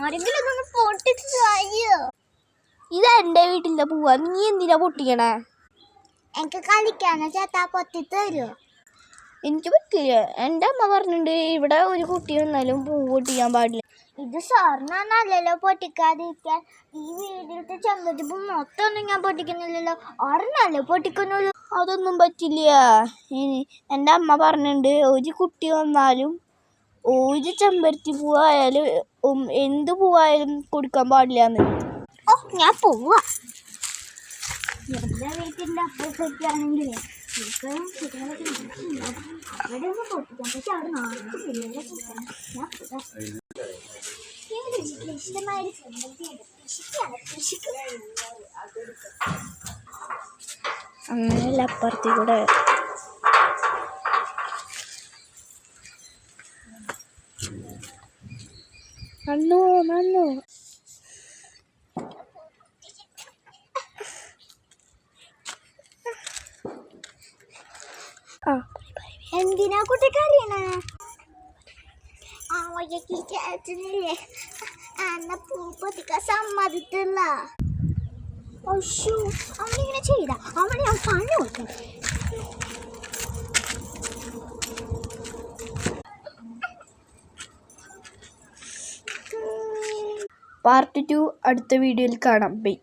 ആരെങ്കിലും ഇതൊന്ന് പൊട്ടിച്ച് തരുമോ? ഇതെന്റെ വീട്ടിലെ പൂവാ, നീ എന്തിനാ പൊട്ടിക്കണേ? എനിക്ക് കളിക്കാനോ ചേട്ടാ, പൊട്ടി തരുമോ? എനിക്ക് പറ്റില്ല. എൻ്റെ അമ്മ പറഞ്ഞിട്ടുണ്ട് ഇവിടെ ഒരു കുട്ടി വന്നാലും പൂ പൊട്ടിക്കാൻ പാടില്ല. ഇത് സ്വർണ്ണന്നല്ലല്ലോ പൊട്ടിക്കാതിരിക്കാൻ. ഈ വീട്ടിലത്തെ ചെമ്പരത്തിപ്പൂ മൊത്തമൊന്നും ഞാൻ പൊട്ടിക്കുന്നില്ലല്ലോ, ഒരെണ്ണല്ലേ പൊട്ടിക്കുന്നുള്ളൂ. അതൊന്നും പറ്റില്ല. എൻ്റെ അമ്മ പറഞ്ഞിട്ടുണ്ട് ഒരു കുട്ടി വന്നാലും ഒരു ചെമ്പരത്തി പൂവായാലും എന്ത് പൂവായാലും കൊടുക്കാൻ പാടില്ലാന്ന്. ഓ, ഞാൻ പോവാ. എൻ്റെ വീട്ടിൻ്റെ അപ്പുറത്തേക്കാണെങ്കിൽ അവിടെ ഒന്ന് പൊട്ടിക്കാൻ, പക്ഷെ അവിടെ നാളെ പിള്ളേരെ കൂട്ടാൻ ഞാൻ ഇഷ്ടമായ അങ്ങനെയല്ല അപ്പുറത്തേക്ക് കൂടെ നന്നു നന്നു. എന്തിനാ കുട്ടിക്കറിയണേ? ചേട്ടനില്ലേ എന്നെ പൂ പൊട്ടിക്കാൻ സമ്മതിത്തില്ല. അയ്യോ, അവനിങ്ങനെ ചെയ്ത അവനെ ഞാൻ പണി കൊടുക്കും. പാർട്ട് 2 അടുത്ത വീഡിയോയിൽ കാണാം. ബൈ.